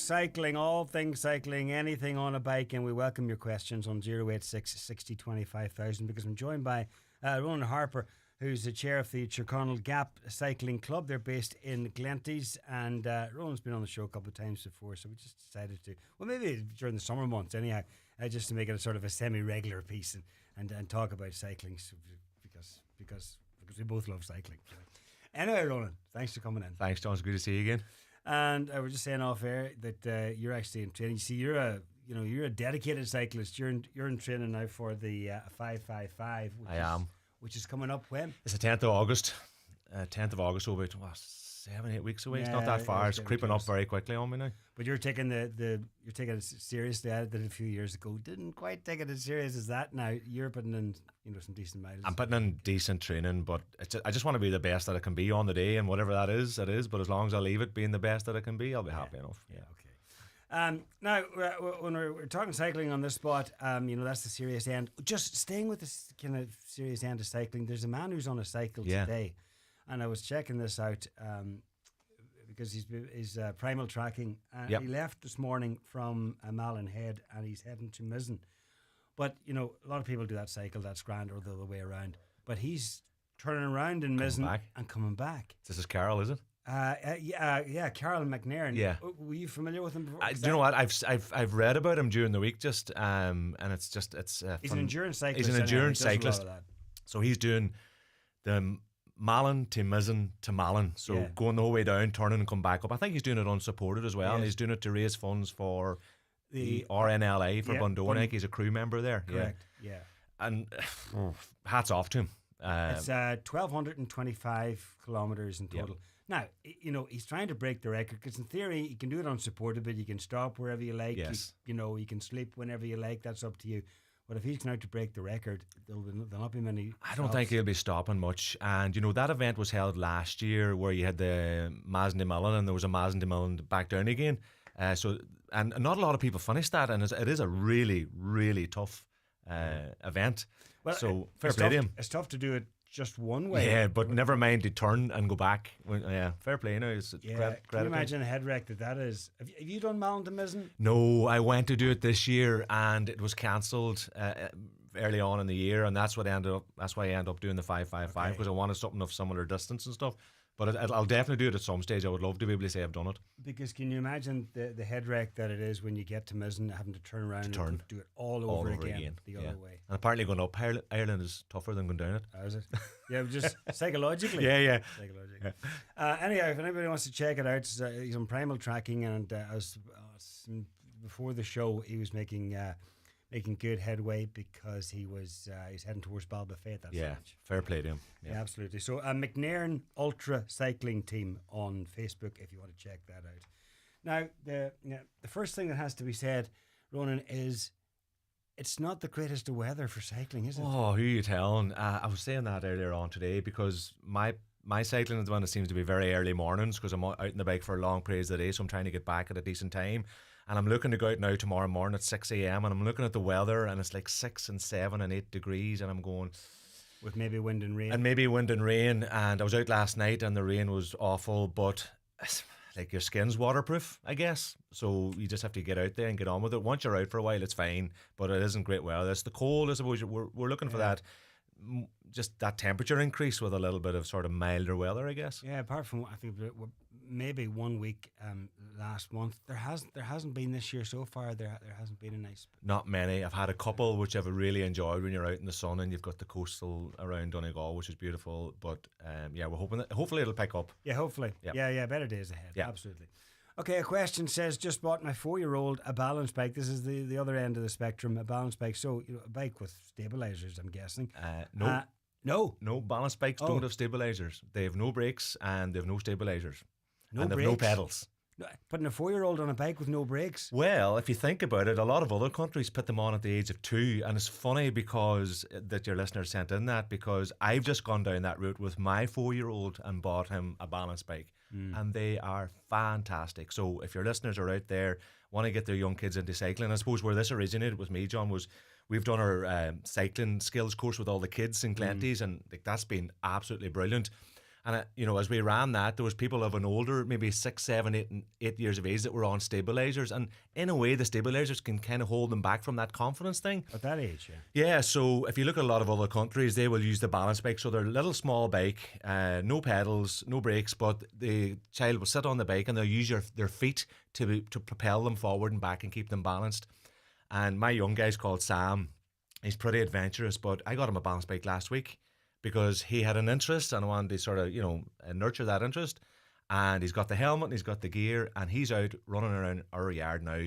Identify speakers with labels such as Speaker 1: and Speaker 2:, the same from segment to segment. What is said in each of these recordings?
Speaker 1: cycling, all things cycling, anything on a bike, and we welcome your questions on 086 60 25,000 because I'm joined by Ronan Harper, who's the chair of the Chonaill Gap Cycling Club. They're based in Glenties, and Ronan's been on the show a couple of times before, so we just decided to, well, maybe during the summer months anyhow, just to make it a sort of a semi-regular piece and talk about cycling, so, because we both love cycling. Anyway, Ronan, thanks for coming in.
Speaker 2: Thanks, John. It's good to see you again.
Speaker 1: And I was just saying off air that you're actually in training. You see, you're a dedicated cyclist. You're in training now for the 555. Which is coming up when?
Speaker 2: It's the 10th of August. 10th of August, so about 7-8 weeks away. It's not that far. It's creeping up very quickly on me now.
Speaker 1: But you're taking it seriously. I did it a few years ago. Didn't quite take it as serious as that. Now you're putting in some decent miles.
Speaker 2: I'm putting in decent training, but I just want to be the best that I can be on the day, and whatever that is, it is. But as long as I leave it being the best that I can be, I'll be happy enough.
Speaker 1: Yeah. Okay. Now, when we're talking cycling on this spot, that's the serious end. Just staying with this kind of serious end of cycling, there's a man who's on a cycle today, and I was checking this out because he's primal tracking. He left this morning from Malin Head, and he's heading to Mizzen. But, a lot of people do that cycle, that's grand, or the other way around. But he's turning around in Mizzen and coming back.
Speaker 2: This is Carol, is it?
Speaker 1: Carol McNairn.
Speaker 2: Yeah,
Speaker 1: were you familiar with him before?
Speaker 2: Do you know what? I've read about him during the week, and it's
Speaker 1: he's an endurance cyclist.
Speaker 2: He's an endurance cyclist. So he's doing the Malin to Mizzen to Malin, so going the whole way down, turning and come back up. I think he's doing it unsupported as well, and he's doing it to raise funds for the RNLA for Bundonik. He's a crew member there.
Speaker 1: Correct. Yeah.
Speaker 2: And hats off to him.
Speaker 1: It's 1,225 kilometres in total. Now, he's trying to break the record because in theory you can do it unsupported, but you can stop wherever you like.
Speaker 2: Yes.
Speaker 1: You can sleep whenever you like. That's up to you. But if he's going out to break the record, there'll not be many. I
Speaker 2: don't think he'll be stopping much. And that event was held last year where you had the Mazin de Millen and there was a Mazin de Millen back down again. And not a lot of people finished that, and it is a really, really tough event. Well, so fair play to him.
Speaker 1: It's tough to do it just one way.
Speaker 2: Yeah, but never mind to turn and go back. Fair play now.
Speaker 1: Can you imagine a head wreck that is? Have you done Malin to Mizzen?
Speaker 2: No, I went to do it this year and it was cancelled early on in the year, and that's why I ended up doing the 555 because I wanted something of similar distance and stuff. But I'll definitely do it at some stage. I would love to be able to say I've done it.
Speaker 1: Because can you imagine the head wreck that it is when you get to Mizzen, having to turn around and do it all over again the other way?
Speaker 2: And apparently going up Ireland is tougher than going down it.
Speaker 1: How is it? Yeah, just psychologically.
Speaker 2: Yeah.
Speaker 1: Psychologically. Anyhow, if anybody wants to check it out, he's on primal tracking, and before the show, he was making good headway because he's heading towards Balbafet.
Speaker 2: Fair play to him.
Speaker 1: Yeah, absolutely. So McNairn Ultra Cycling Team on Facebook if you want to check that out. Now, the first thing that has to be said, Ronan, is it's not the greatest of weather for cycling, is it?
Speaker 2: Oh, who are you telling? I was saying that earlier on today because my cycling is the one that seems to be very early mornings because I'm out on the bike for long periods of the day, so I'm trying to get back at a decent time. And I'm looking to go out now tomorrow morning at 6 a.m. and I'm looking at the weather and it's like 6 and 7 and 8 degrees and I'm going...
Speaker 1: With maybe wind and rain.
Speaker 2: And I was out last night and the rain was awful, but like your skin's waterproof, I guess. So you just have to get out there and get on with it. Once you're out for a while, it's fine, but it isn't great weather. It's the cold, I suppose. We're looking for that, just that temperature increase with a little bit of sort of milder weather, I guess.
Speaker 1: Yeah, apart from, I think maybe 1 week last month, there hasn't been this year so far. There hasn't been a nice.
Speaker 2: Not many. I've had a couple which I've really enjoyed when you're out in the sun and you've got the coastal around Donegal, which is beautiful. But we're hoping that hopefully it'll pick up.
Speaker 1: Yeah, hopefully. Yep. Yeah, better days ahead. Yeah, absolutely. Okay, a question says, just bought my 4-year-old a balance bike. This is the other end of the spectrum, a balance bike. So a bike with stabilizers, I'm guessing.
Speaker 2: No. No, balance bikes don't have stabilizers. They have no brakes and they have no stabilizers.
Speaker 1: No
Speaker 2: and
Speaker 1: brakes?
Speaker 2: They have no pedals.
Speaker 1: Putting a 4-year-old on a bike with no brakes?
Speaker 2: Well, if you think about it, a lot of other countries put them on at the age of 2, and it's funny because that your listener sent in that because I've just gone down that route with my 4-year-old and bought him a balance bike, and they are fantastic. So if your listeners are out there, want to get their young kids into cycling, I suppose where this originated with me, John, was we've done our cycling skills course with all the kids in Glenties, and that's been absolutely brilliant. And as we ran that, there was people of an older, maybe 6, 7, 8 years of age that were on stabilizers, and in a way, the stabilizers can kind of hold them back from that confidence thing.
Speaker 1: At that age, yeah.
Speaker 2: Yeah, so if you look at a lot of other countries, they will use the balance bike. So they're a little small bike, no pedals, no brakes, but the child will sit on the bike and they'll use their feet to propel them forward and back and keep them balanced. And my young guy's called Sam. He's pretty adventurous, but I got him a balance bike last week because he had an interest and I wanted to sort of, nurture that interest. And he's got the helmet and he's got the gear and he's out running around our yard now,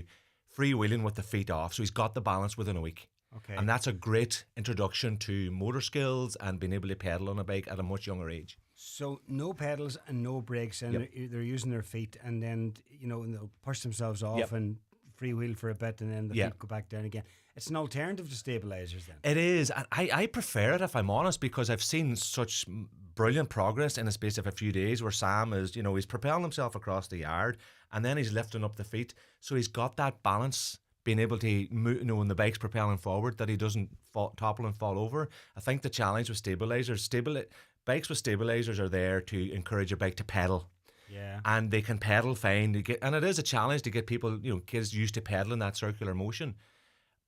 Speaker 2: freewheeling with the feet off. So he's got the balance within a week.
Speaker 1: Okay.
Speaker 2: And that's a great introduction to motor skills and being able to pedal on a bike at a much younger age.
Speaker 1: So no pedals and no brakes, and they're using their feet, and then they'll push themselves off and freewheel for a bit, and then the feet go back down again. It's an alternative to stabilizers then.
Speaker 2: It is. And I prefer it, if I'm honest, because I've seen such brilliant progress in the space of a few days where Sam is, he's propelling himself across the yard and then he's lifting up the feet. So he's got that balance, being able to move, when the bike's propelling forward, that he doesn't topple and fall over. I think the challenge with stabilizers, bikes with stabilizers are there to encourage a bike to pedal.
Speaker 1: Yeah.
Speaker 2: And they can pedal fine. And it is a challenge to get people, kids used to pedaling that circular motion.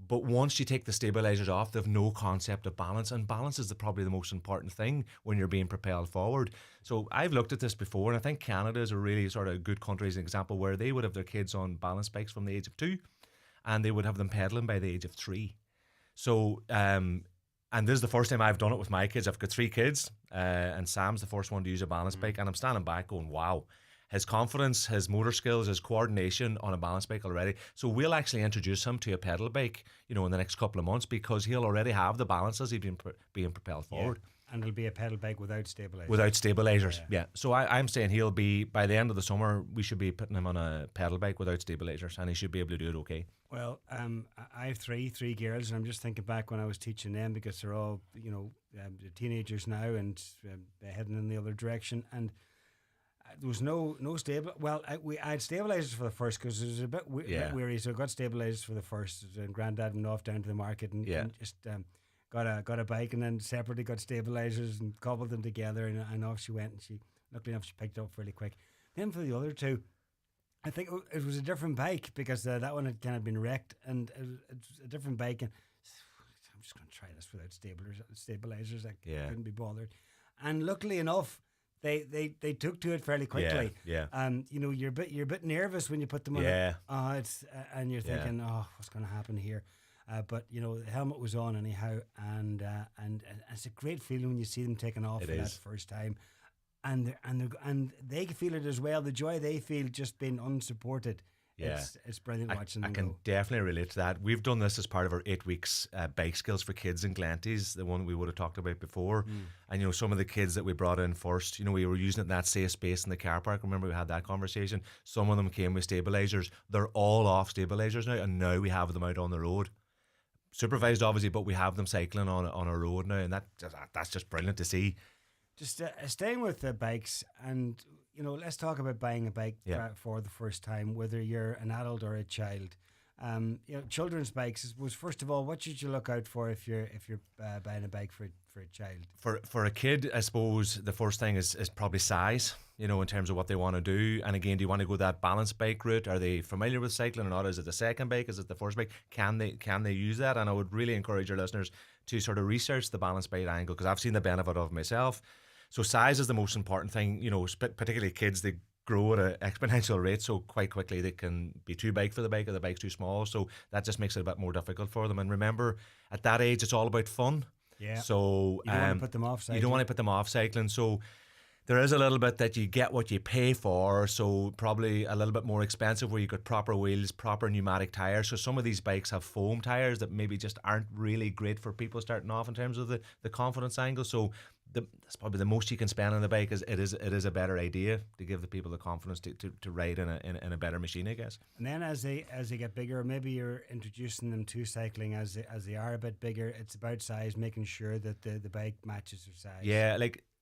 Speaker 2: But once you take the stabilizers off, they have no concept of balance. And balance is probably the most important thing when you're being propelled forward. So I've looked at this before, and I think Canada is a really sort of good country as an example where they would have their kids on balance bikes from the age of 2, and they would have them pedaling by the age of 3. So, and this is the first time I've done it with my kids. I've got 3 kids, and Sam's the first one to use a balance bike, and I'm standing back going, wow. His confidence, his motor skills, his coordination on a balance bike already. So we'll actually introduce him to a pedal bike, in the next couple of months, because he'll already have the balance as he's being propelled forward.
Speaker 1: And it'll be a pedal bike without stabilizers.
Speaker 2: Without stabilizers, yeah. So I'm saying he'll be, by the end of the summer, we should be putting him on a pedal bike without stabilizers, and he should be able to do it okay.
Speaker 1: Well, I have three girls, and I'm just thinking back when I was teaching them, because they're all, they're teenagers now and heading in the other direction, and there was no stable. Well, I had stabilizers for the first because it was a bit weary, so I got stabilizers for the first. And Granddad went off down to the market and just got a bike, and then separately got stabilizers and cobbled them together, and off she went. And she, luckily enough, she picked it up fairly quick. Then for the other two, I think it was a different bike because that one had kind of been wrecked, and it was a different bike. And I'm just going to try this without stabilizers. I couldn't be bothered. And luckily enough, They took to it fairly quickly.
Speaker 2: Yeah.
Speaker 1: You're a bit nervous when you put them on.
Speaker 2: Yeah.
Speaker 1: And you're thinking, what's going to happen here? But the helmet was on anyhow, and it's a great feeling when you see them taking off that first time, and they feel it as well. The joy they feel just being unsupported.
Speaker 2: Yeah,
Speaker 1: it's brilliant watching them.
Speaker 2: I can definitely relate to that. We've done this as part of our 8 weeks bike skills for kids in Glanties, the one we would have talked about before. And some of the kids that we brought in first, we were using it in that safe space in the car park. Remember we had that conversation. Some of them came with stabilizers. They're all off stabilizers now, and now we have them out on the road, supervised obviously, but we have them cycling on a road now, and that's just brilliant to see.
Speaker 1: Just staying with the bikes, and let's talk about buying a bike for the first time, whether you're an adult or a child. Children's bikes was, first of all, what should you look out for if you're buying a bike for a child? For
Speaker 2: a kid, I suppose the first thing is probably size, in terms of what they want to do. And again, do you want to go that balance bike route? Are they familiar with cycling or not? Is it the second bike? Is it the first bike? Can they use that? And I would really encourage your listeners to sort of research the balance bike angle, because I've seen the benefit of it myself. So size is the most important thing, particularly kids, they grow at an exponential rate, so quite quickly they can be too big for the bike or the bike's too small, so that just makes it a bit more difficult for them. And remember, at that age, it's all about fun.
Speaker 1: Yeah.
Speaker 2: So
Speaker 1: you don't want to put them off cycling.
Speaker 2: You don't want to put them off cycling, so there is a little bit that you get what you pay for, so probably a little bit more expensive where you got proper wheels, proper pneumatic tyres. So some of these bikes have foam tyres that maybe just aren't really great for people starting off in terms of the confidence angle. So that's probably the most you can spend on the bike. It is a better idea to give the people the confidence to ride in a better machine, I guess.
Speaker 1: And then as they get bigger, maybe you're introducing them to cycling as they are a bit bigger. It's about size, making sure that the bike matches their size.
Speaker 2: Yeah,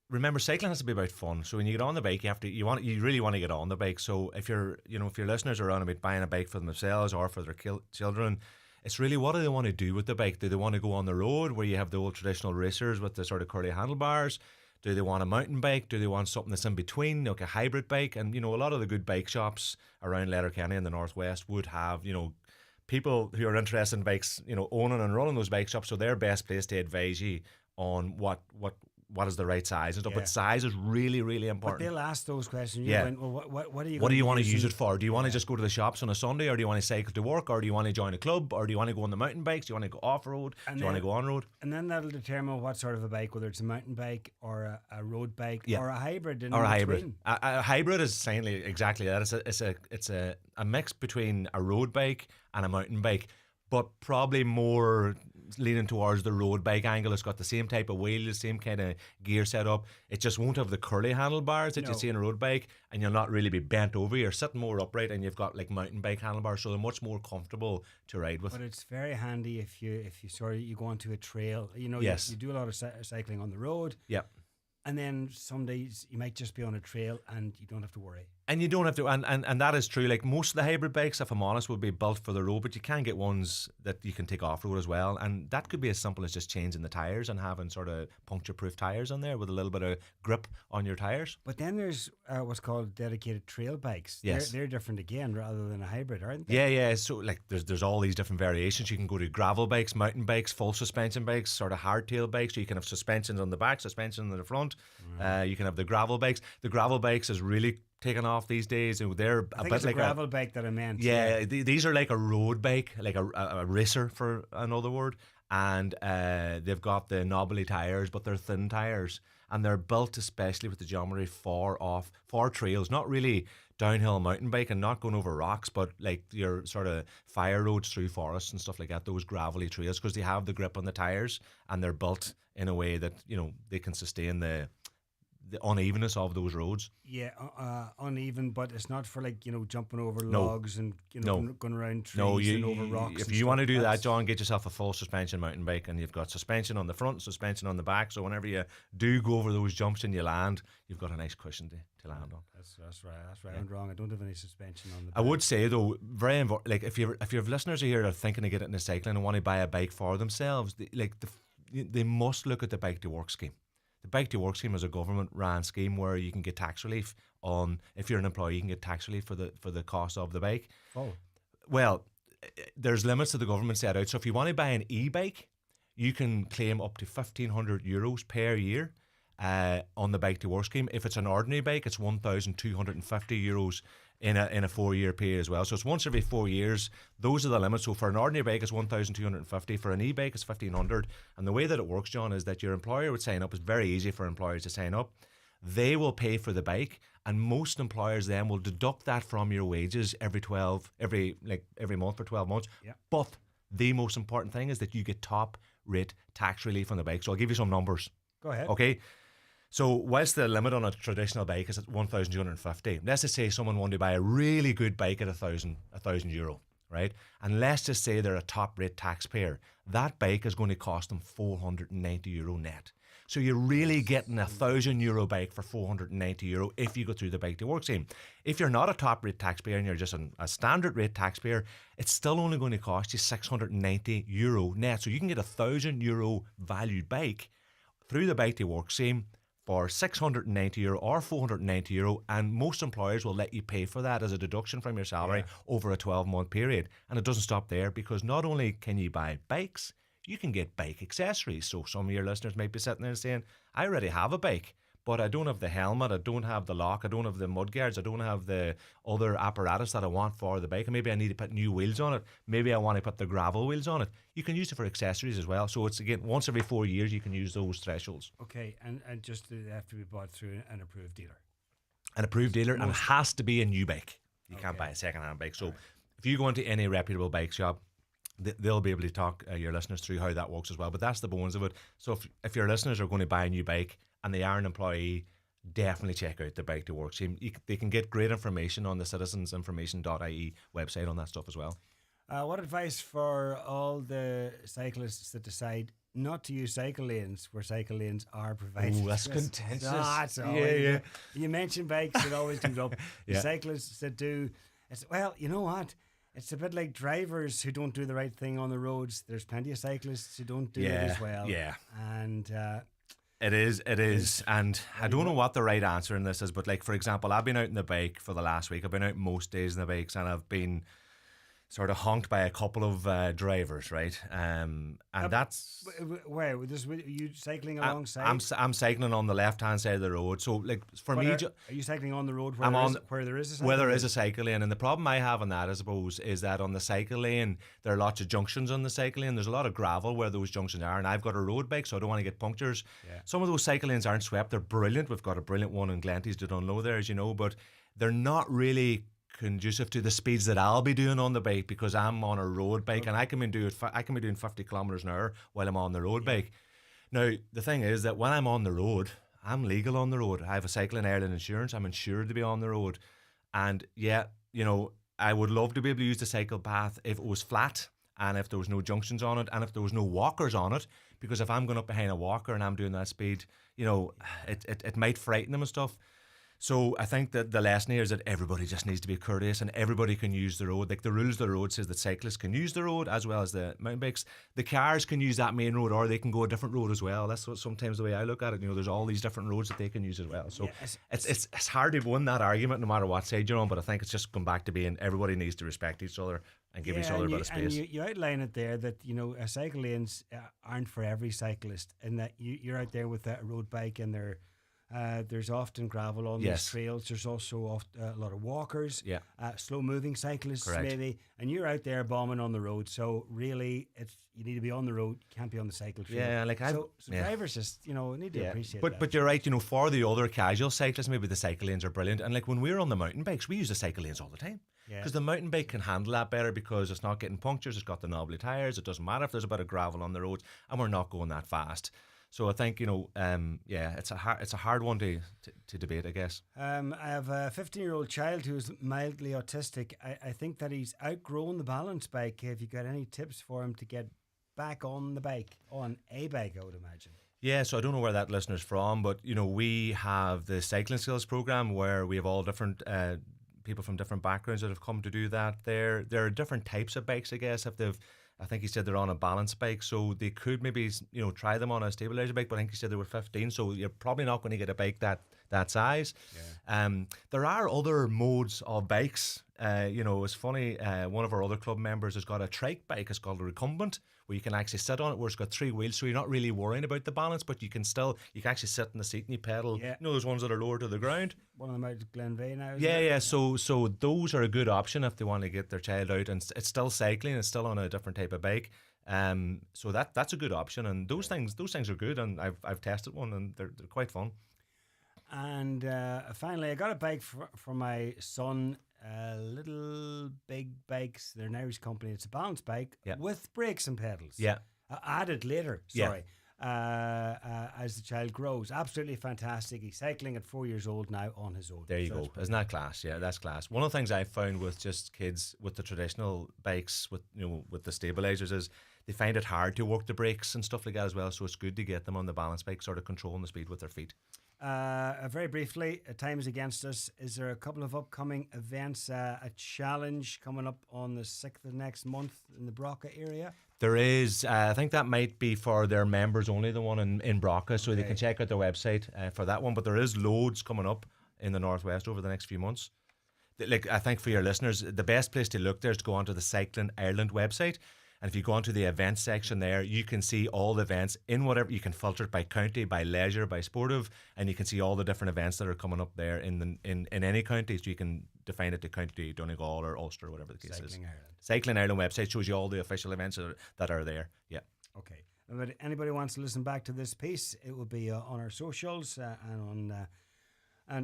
Speaker 2: remember, cycling has to be about fun. So when you get on the bike, you really want to get on the bike. So if your listeners are on about buying a bike for themselves or for their children, it's really, what do they want to do with the bike? Do they want to go on the road where you have the old traditional racers with the sort of curly handlebars? Do they want a mountain bike? Do they want something that's in between, like a hybrid bike? And, a lot of the good bike shops around Letterkenny in the northwest would have, people who are interested in bikes, owning and running those bike shops. So they're best placed to advise you on what is the right size and stuff.
Speaker 1: Yeah.
Speaker 2: But size is really, really
Speaker 1: But
Speaker 2: important.
Speaker 1: they'll ask those questions.
Speaker 2: Yeah.
Speaker 1: Well, what are you?
Speaker 2: What do you want to
Speaker 1: using?
Speaker 2: use it for? Do you want to just go to the shops on a Sunday, or do you want to cycle to work, or do you want to join a club, or do you want to go on the mountain bikes? Do you want to go off road? Do you want to go on road?
Speaker 1: And then that'll determine what sort of a bike, whether it's a mountain bike or a road bike or a hybrid.
Speaker 2: Or a hybrid. A hybrid is essentially exactly that. It's a mix between a road bike and a mountain bike, but probably more leaning towards the road bike angle. It's got the same type of wheel, the same kind of gear setup. It just won't have the curly handlebars that you see in a road bike, and you'll not really be bent over. You're sitting more upright, and you've got like mountain bike handlebars, so they're much more comfortable to ride with.
Speaker 1: But it's very handy if you you go onto a trail.
Speaker 2: Yes.
Speaker 1: You do a lot of cycling on the road.
Speaker 2: Yep.
Speaker 1: And then some days you might just be on a trail and you don't have to worry.
Speaker 2: And you don't have to, and that is true. Like most of the hybrid bikes, if I'm honest, would be built for the road, but you can get ones that you can take off road as well. And that could be as simple as just changing the tires and having sort of puncture-proof tires on there with a little bit of grip on your tires.
Speaker 1: But then there's what's called dedicated trail bikes.
Speaker 2: Yes.
Speaker 1: They're different again, rather than a hybrid, aren't they?
Speaker 2: Yeah. So like there's all these different variations. You can go to gravel bikes, mountain bikes, full suspension bikes, sort of hardtail bikes. So you can have suspensions on the back, suspension on the front. You can have the gravel bikes. The gravel bikes is really taken off these days, and they're
Speaker 1: I think
Speaker 2: bit
Speaker 1: it's
Speaker 2: like
Speaker 1: a gravel bike that I meant.
Speaker 2: Yeah, these are like a road bike, like a racer for another word, and they've got the knobbly tires, but they're thin tires, and they're built especially with the geometry for trails, not really downhill mountain bike and not going over rocks, but like your sort of fire roads through forests and stuff like that, those gravelly trails, because they have the grip on the tires and they're built in a way that they can sustain the unevenness of those roads.
Speaker 1: Yeah, uneven, but it's not for like jumping over logs and going around trees and over rocks.
Speaker 2: If you want to do that, John, get yourself a full suspension mountain bike, and you've got suspension on the front, suspension on the back. So whenever you do go over those jumps and you land, you've got a nice cushion to land on.
Speaker 1: That's right. Yeah. I'm wrong. I don't have any suspension on the back.
Speaker 2: I would say though, like if your listeners are here that are thinking of getting into cycling and want to buy a bike for themselves, they must look at the Bike to Work scheme. The Bike to Work scheme is a government-ran scheme where you can get tax relief on, if you're an employee, you can get tax relief for the cost of the bike.
Speaker 1: Oh.
Speaker 2: Well, there's limits that the government set out. So if you want to buy an e-bike, you can claim up to €1,500 per year on the Bike to Work scheme. If it's an ordinary bike, it's €1,250 in a 4-year period as well. So it's once every 4 years. Those are the limits. So for an ordinary bike, it's 1,250. For an e-bike, it's 1,500. And the way that it works, John, is that your employer would sign up. It's very easy for employers to sign up. They will pay for the bike, and most employers then will deduct that from your wages every month for 12 months.
Speaker 1: Yeah.
Speaker 2: But the most important thing is that you get top rate tax relief on the bike. So I'll give you some numbers.
Speaker 1: Go ahead.
Speaker 2: Okay. So whilst the limit on a traditional bike is at 1,250, let's just say someone wanted to buy a really good bike at €1,000, right? And let's just say they're a top rate taxpayer. That bike is going to cost them €490 net. So you're really getting a €1,000 bike for €490 if you go through the Bike to Work scheme. If you're not a top rate taxpayer and you're just a standard rate taxpayer, it's still only going to cost you €690 net. So you can get a €1,000 valued bike through the Bike to Work scheme for €690 or €490, and most employers will let you pay for that as a deduction from your salary over a 12-month period. And it doesn't stop there, because not only can you buy bikes, you can get bike accessories. So some of your listeners might be sitting there saying, I already have a bike, but I don't have the helmet, I don't have the lock, I don't have the mudguards, I don't have the other apparatus that I want for the bike, and maybe I need to put new wheels on it, maybe I want to put the gravel wheels on it. You can use it for accessories as well. So it's, again, once every 4 years you can use those thresholds.
Speaker 1: Okay, and just they have to be bought through an approved dealer.
Speaker 2: An approved dealer, and it has to be a new bike. You can't buy a second-hand bike. So if you go into any reputable bike shop, they'll be able to talk your listeners through how that works as well. But that's the bones of it. So if your listeners are going to buy a new bike and they are an employee, definitely check out the Bike to Work scheme. They can get great information on the citizensinformation.ie website on that stuff as well.
Speaker 1: What advice for all the cyclists that decide not to use cycle lanes where cycle lanes are provided?
Speaker 2: Oh, that's contentious.
Speaker 1: That's always, You mentioned bikes, it always comes up.
Speaker 2: Yeah.
Speaker 1: The cyclists that do, well, you know what? It's a bit like drivers who don't do the right thing on the roads. There's plenty of cyclists who don't do it as well.
Speaker 2: Yeah.
Speaker 1: And
Speaker 2: It is. And I don't know what the right answer in this is, but like, for example, I've been out in the bike for the last week. I've been out most days in the bikes, and I've been sort of honked by a couple of drivers, right? And that's...
Speaker 1: Wait, are you cycling alongside?
Speaker 2: I'm cycling on the left-hand side of the road. So, like, for me...
Speaker 1: Are you cycling on the road where there is a cycle
Speaker 2: where there
Speaker 1: lane?
Speaker 2: is a cycle lane. And the problem I have on that, I suppose, is that on the cycle lane, there are lots of junctions on the cycle lane. There's a lot of gravel where those junctions are, and I've got a road bike, so I don't want to get punctures. Yeah. Some of those cycle lanes aren't swept. They're brilliant. We've got a brilliant one in Glenties to Dunlow there, as you know, but they're not really conducive to the speeds that I'll be doing on the bike, because I'm on a road bike, and I can be doing 50 kilometers an hour while I'm on the road bike. Now, the thing is that when I'm on the road, I'm legal on the road. I have a Cycling Ireland insurance. I'm insured to be on the road. And yeah, you know, I would love to be able to use the cycle path if it was flat, and if there was no junctions on it, and if there was no walkers on it, because if I'm going up behind a walker and I'm doing that speed, you know, it might frighten them and stuff. So I think that the lesson here is that everybody just needs to be courteous, and everybody can use the road. Like, the rules of the road says that cyclists can use the road as well as the mountain bikes. The cars can use that main road, or they can go a different road as well. That's what sometimes the way I look at it. You know, there's all these different roads that they can use as well. So it's hard to win that argument no matter what side you're on. But I think it's just come back to being everybody needs to respect each other and give each other a bit of space.
Speaker 1: And you outline it there that, you know, cycle lanes aren't for every cyclist, and that you're out there with a road bike, and there's often gravel on these trails. There's also a lot of walkers, slow-moving cyclists, maybe, and you're out there bombing on the road. So really, you need to be on the road. You can't be on the cycle trail.
Speaker 2: Yeah, like
Speaker 1: so drivers just need to appreciate that.
Speaker 2: But you're right. You know, for the other casual cyclists, maybe the cycle lanes are brilliant. And like when we're on the mountain bikes, we use the cycle lanes all the time. Because the mountain bike can handle that better, because it's not getting punctures. It's got the knobbly tires. It doesn't matter if there's a bit of gravel on the roads, and we're not going that fast. So I think, you know, it's a hard one to debate, I guess.
Speaker 1: I have a 15-year-old child who's mildly autistic. I think that he's outgrown the balance bike. Have you got any tips for him to get back on a bike, I would imagine?
Speaker 2: Yeah, so I don't know where that listener's from, but, you know, we have the cycling skills program where we have all different people from different backgrounds that have come to do that. There are different types of bikes, I guess. I think he said they're on a balance bike, so they could maybe, you know, try them on a stabilizer bike, but I think he said they were 15, so you're probably not going to get a bike that size. Yeah. There are other modes of bikes. You know, it's funny, one of our other club members has got a trike bike. It's called a recumbent, where you can actually sit on it, where it's got 3 wheels, so you're not really worrying about the balance, but you can actually sit in the seat and you pedal. Yeah. You know, those ones that are lower to the ground.
Speaker 1: One of them out at Glenveigh now.
Speaker 2: Yeah. So those are a good option if they want to get their child out, and it's still cycling. It's still on a different type of bike. So that's a good option, and those things are good, and I've tested one, and they're quite fun.
Speaker 1: And finally, I got a bike for my son. Little big bikes. They're an Irish company. It's a balance bike with brakes and pedals. Yeah, added later. Sorry. As the child grows, absolutely fantastic. He's cycling at 4 years old now on his own.
Speaker 2: There you go. Isn't that class? Yeah, that's class. One of the things I've found with just kids with the traditional bikes, with the stabilizers, is they find it hard to work the brakes and stuff like that as well. So it's good to get them on the balance bike, sort of controlling the speed with their feet.
Speaker 1: Very briefly, time is against us. Is there a couple of upcoming events? A challenge coming up on the 6th of next month in the Broca area?
Speaker 2: There is. I think that might be for their members only, the one in Broca, so they can check out their website for that one. But there is loads coming up in the Northwest over the next few months. Like, I think for your listeners, the best place to look there is to go onto the Cycling Ireland website. And if you go onto the events section there, you can see all the events in whatever. You can filter it by county, by leisure, by sportive, and you can see all the different events that are coming up there in any county. So you can define it to County Donegal or Ulster, or whatever the case is.
Speaker 1: Ireland.
Speaker 2: Cycling Ireland website shoes you all the official events that are there. Yeah.
Speaker 1: Okay. But anybody wants to listen back to this piece, it will be on our socials and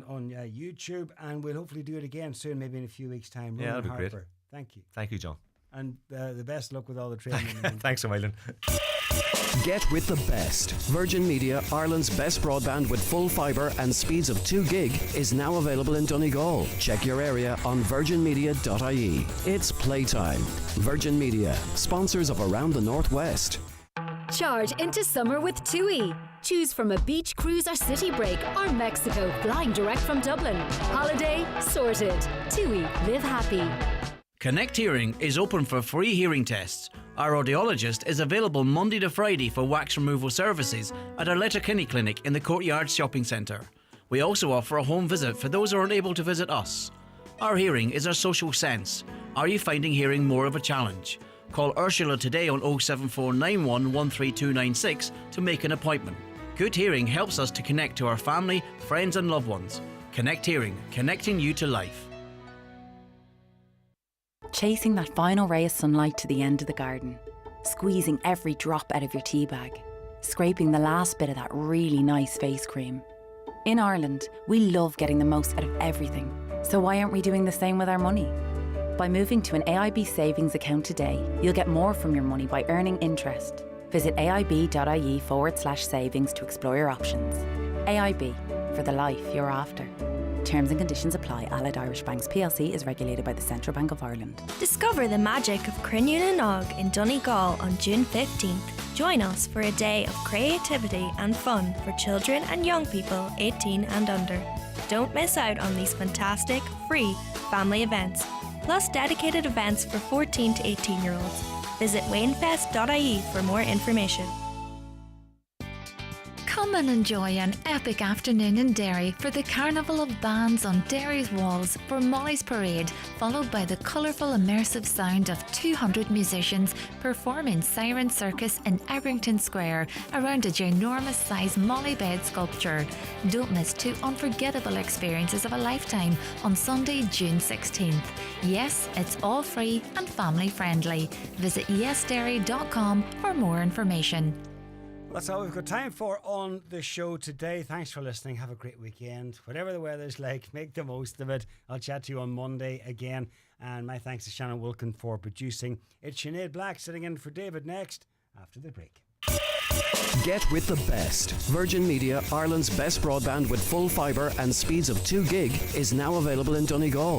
Speaker 1: on YouTube, and we'll hopefully do it again soon, maybe in a few weeks' time.
Speaker 2: Ronan, that'd be
Speaker 1: Harper,
Speaker 2: great.
Speaker 1: Thank you.
Speaker 2: Thank you, John.
Speaker 1: And the best luck with all the training.
Speaker 2: Thanks a million.
Speaker 3: Get with the best. Virgin Media, Ireland's best broadband with full fibre and speeds of 2 gig, is now available in Donegal. Check your area on virginmedia.ie. It's playtime. Virgin Media, sponsors of Around the Northwest.
Speaker 4: Charge into summer with TUI. Choose from a beach cruise or city break, or Mexico flying direct from Dublin. Holiday sorted. TUI, live happy.
Speaker 5: Connect Hearing is open for free hearing tests. Our audiologist is available Monday to Friday for wax removal services at our Letterkenny Clinic in the Courtyard Shopping Centre. We also offer a home visit for those who aren't able to visit us. Our hearing is our social sense. Are you finding hearing more of a challenge? Call Ursula today on 07491 13296 to make an appointment. Good hearing helps us to connect to our family, friends and loved ones. Connect Hearing, connecting you to life.
Speaker 6: Chasing that final ray of sunlight to the end of the garden. Squeezing every drop out of your tea bag. Scraping the last bit of that really nice face cream. In Ireland, we love getting the most out of everything. So why aren't we doing the same with our money? By moving to an AIB savings account today, you'll get more from your money by earning interest. Visit aib.ie/savings to explore your options. AIB, for the life you're after. Terms and conditions apply. Allied Irish Banks plc is regulated by the Central Bank of Ireland.
Speaker 7: Discover the magic of Cruinniú na nOg in Donegal on June 15th. Join us for a day of creativity and fun for children and young people 18 and under. Don't miss out on these fantastic, free family events, plus dedicated events for 14 to 18-year-olds. Visit waynefest.ie for more information.
Speaker 8: Come and enjoy an epic afternoon in Derry for the Carnival of Bands on Derry's Walls for Molly's Parade, followed by the colourful immersive sound of 200 musicians performing Siren Circus in Ebrington Square around a ginormous size Molly bed sculpture. Don't miss two unforgettable experiences of a lifetime on Sunday, June 16th. Yes, it's all free and family friendly. Visit yesderry.com for more information.
Speaker 1: That's all we've got time for on the show today. Thanks for listening. Have a great weekend. Whatever the weather's like, make the most of it. I'll chat to you on Monday again. And my thanks to Shannon Wilkin for producing. It's Sinead Black sitting in for David next after the break.
Speaker 3: Get with the best. Virgin Media, Ireland's best broadband with full fibre and speeds of 2 gig, is now available in Donegal.